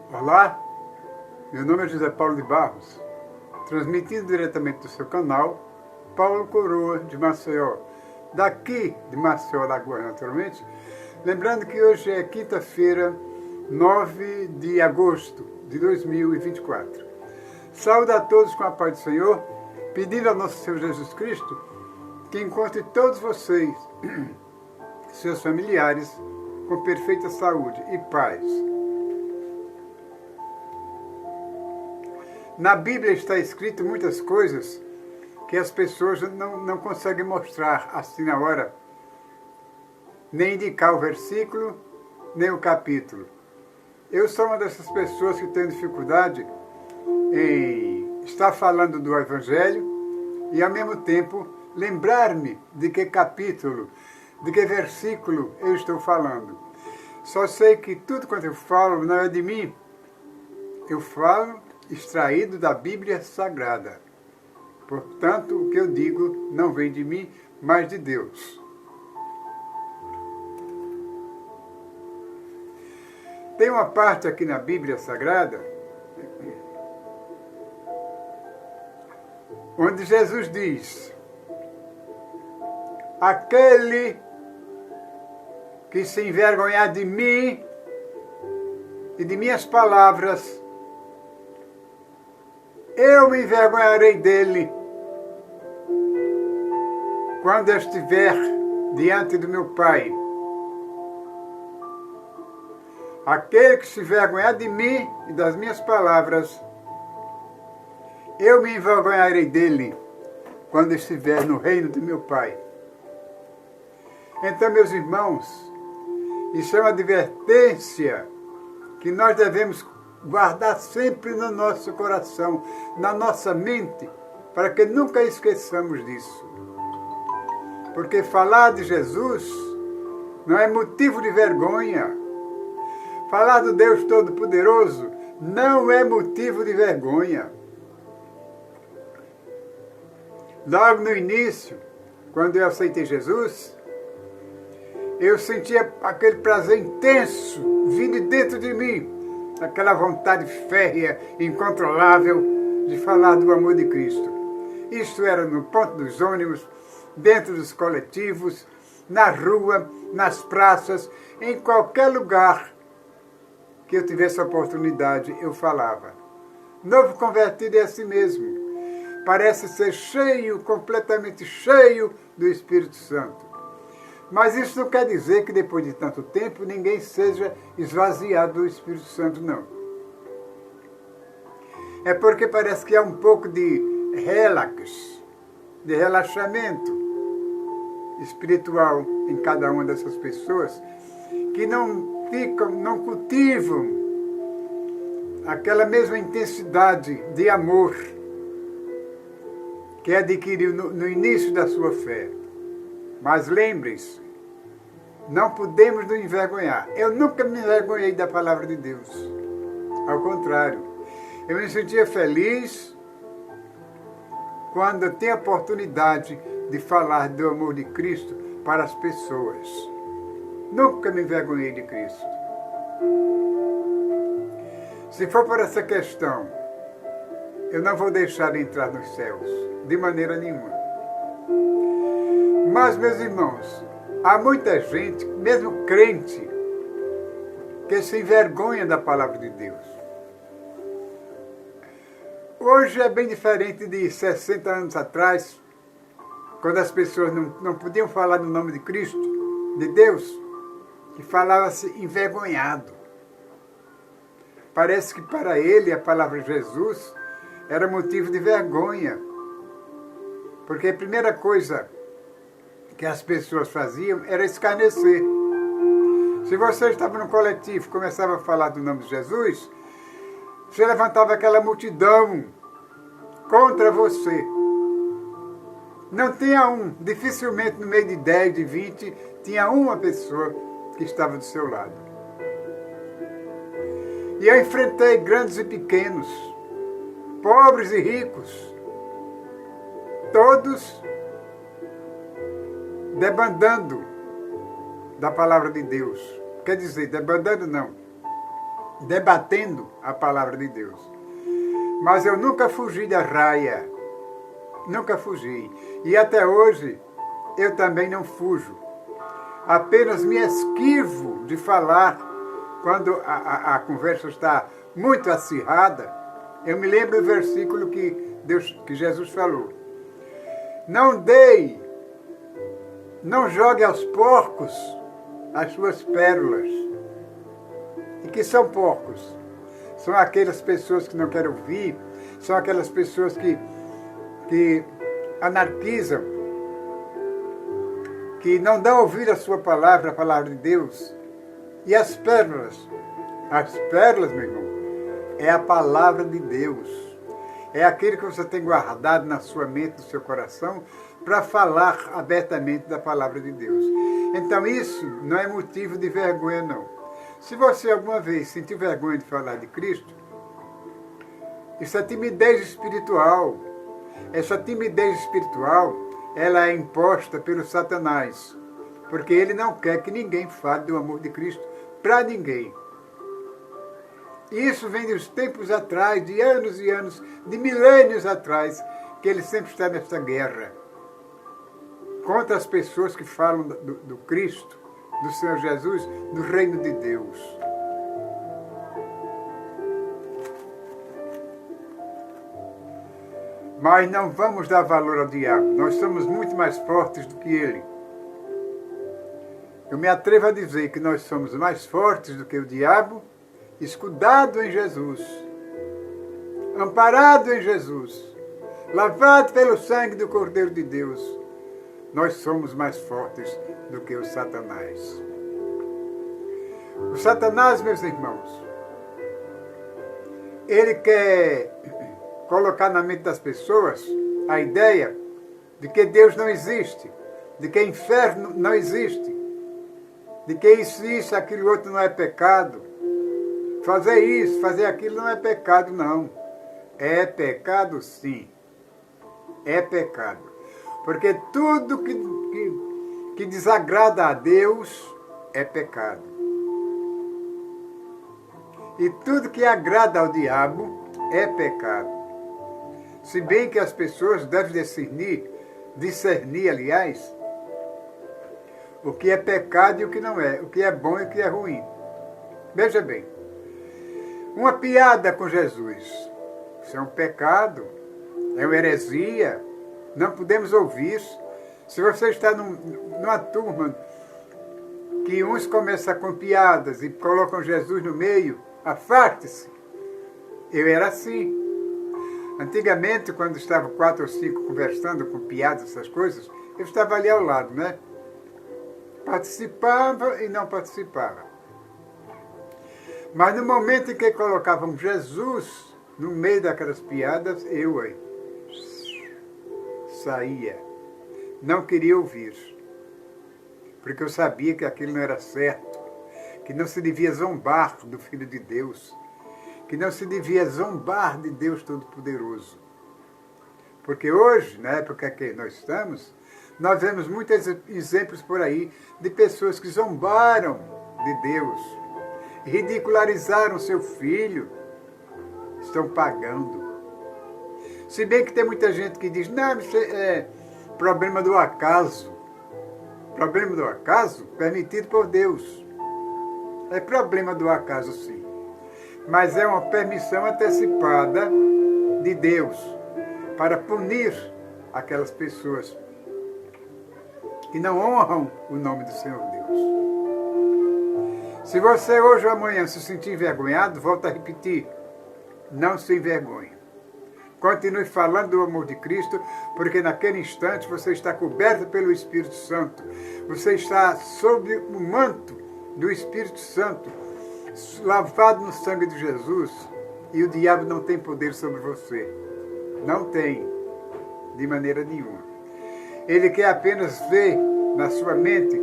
Olá, meu nome é José Paulo de Barros, transmitindo diretamente do seu canal Paulo Coroa de Maceió, daqui de Maceió, Alagoas, naturalmente. Lembrando que hoje é quinta-feira, 9 de agosto de 2024. Saúdo a todos com a paz do Senhor, pedindo ao nosso Senhor Jesus Cristo que encontre todos vocês, seus familiares, com perfeita saúde e paz. Na Bíblia está escrito muitas coisas que as pessoas não conseguem mostrar assim na hora, nem indicar o versículo, nem o capítulo. Eu sou uma dessas pessoas que tenho dificuldade em estar falando do Evangelho e, ao mesmo tempo, lembrar-me de que capítulo, de que versículo eu estou falando. Só sei que tudo quanto eu falo não é de mim. Eu falo extraído da Bíblia Sagrada. Portanto, o que eu digo não vem de mim, mas de Deus. Tem uma parte aqui na Bíblia Sagrada onde Jesus diz: aquele que se envergonhar de mim e de minhas palavras, eu me envergonharei dele quando eu estiver diante do meu Pai. Aquele que se envergonhar de mim e das minhas palavras, eu me envergonharei dele quando estiver no reino do meu Pai. Então, meus irmãos, isso é uma advertência que nós devemos guardar sempre no nosso coração, na nossa mente, para que nunca esqueçamos disso. Porque falar de Jesus não é motivo de vergonha. Falar do Deus Todo-Poderoso não é motivo de vergonha. Logo no início, quando eu aceitei Jesus, eu sentia aquele prazer intenso vindo dentro de mim, aquela vontade férrea, incontrolável de falar do amor de Cristo. Isto era no ponto dos ônibus, dentro dos coletivos, na rua, nas praças, em qualquer lugar que eu tivesse a oportunidade, eu falava. Novo convertido é assim mesmo. Parece ser cheio, completamente cheio do Espírito Santo. Mas isso não quer dizer que depois de tanto tempo ninguém seja esvaziado do Espírito Santo, não. É porque parece que há um pouco de relax, de relaxamento espiritual em cada uma dessas pessoas, que não cultivam aquela mesma intensidade de amor que adquiriu no início da sua fé. Mas lembrem-se, não podemos nos envergonhar. Eu nunca me envergonhei da palavra de Deus. Ao contrário, eu me sentia feliz quando eu tenho a oportunidade de falar do amor de Cristo para as pessoas. Nunca me envergonhei de Cristo. Se for por essa questão, eu não vou deixar de entrar nos céus, de maneira nenhuma. Mas, meus irmãos, há muita gente, mesmo crente, que se envergonha da palavra de Deus. Hoje é bem diferente de 60 anos atrás, quando as pessoas não podiam falar no nome de Cristo, de Deus, que falava-se envergonhado. Parece que para ele a palavra Jesus era motivo de vergonha. Porque a primeira coisa que as pessoas faziam era escarnecer. Se você estava no coletivo e começava a falar do nome de Jesus, você levantava aquela multidão contra você. Não tinha dificilmente no meio de 10, de 20, tinha uma pessoa que estava do seu lado. E eu enfrentei grandes e pequenos, pobres e ricos, todos debandando da palavra de Deus. Quer dizer, debandando não, debatendo a palavra de Deus. Mas eu nunca fugi da raia, nunca fugi. E até hoje eu também não fujo. Apenas me esquivo de falar quando a conversa está muito acirrada. Eu me lembro do versículo que Jesus falou. Não jogue aos porcos as suas pérolas. E que são porcos? São aquelas pessoas que não querem ouvir, são aquelas pessoas que anarquizam, que não dão ouvido à sua palavra, a palavra de Deus. E as pérolas? As pérolas, meu irmão, é a palavra de Deus. É aquilo que você tem guardado na sua mente, no seu coração, para falar abertamente da palavra de Deus. Então isso não é motivo de vergonha, não. Se você alguma vez sentiu vergonha de falar de Cristo, isso é timidez espiritual. Essa timidez espiritual, ela é imposta pelo Satanás, porque ele não quer que ninguém fale do amor de Cristo para ninguém. Isso vem dos tempos atrás, de anos e anos, de milênios atrás, que ele sempre está nessa guerra contra as pessoas que falam do Cristo, do Senhor Jesus, do reino de Deus. Mas não vamos dar valor ao diabo. Nós somos muito mais fortes do que ele. Eu me atrevo a dizer que nós somos mais fortes do que o diabo, escudado em Jesus, amparado em Jesus, lavado pelo sangue do Cordeiro de Deus. Nós somos mais fortes do que o Satanás. O Satanás, meus irmãos, ele quer colocar na mente das pessoas a ideia de que Deus não existe, de que inferno não existe, de que isso, aquilo outro não é pecado. Fazer isso, fazer aquilo não é pecado, não. É pecado, sim. É pecado. Porque tudo que desagrada a Deus é pecado. E tudo que agrada ao diabo é pecado. Se bem que as pessoas devem discernir, aliás, o que é pecado e o que não é, o que é bom e o que é ruim. Veja bem, uma piada com Jesus, isso é um pecado, é uma heresia, não podemos ouvir. Se você está numa turma que uns começam com piadas e colocam Jesus no meio, afaste-se. Eu era assim. Antigamente, quando estavam 4 ou 5 conversando com piadas, essas coisas, eu estava ali ao lado, né? Participava e não participava. Mas no momento em que colocavam Jesus no meio daquelas piadas, eu aí saía. Não queria ouvir. Porque eu sabia que aquilo não era certo. Que não se devia zombar do Filho de Deus. Que não se devia zombar de Deus Todo-Poderoso. Porque hoje, na época que nós estamos, nós vemos muitos exemplos por aí de pessoas que zombaram de Deus, ridicularizaram seu filho, estão pagando. Se bem que tem muita gente que diz, não, isso é problema do acaso. Problema do acaso permitido por Deus. É problema do acaso, sim. Mas é uma permissão antecipada de Deus para punir aquelas pessoas que não honram o nome do Senhor Deus. Se você hoje ou amanhã se sentir envergonhado, volta a repetir, não se envergonhe. Continue falando do amor de Cristo, porque naquele instante você está coberto pelo Espírito Santo. Você está sob o manto do Espírito Santo, lavado no sangue de Jesus, e o diabo não tem poder sobre você. Não tem, de maneira nenhuma. Ele quer apenas ver na sua mente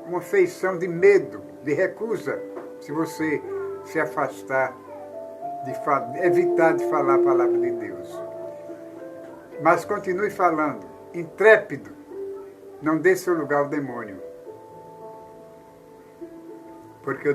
uma feição de medo, de recusa, se você se afastar, evitar de falar a palavra de Deus. Mas continue falando, intrépido, não dê seu lugar ao demônio. Porque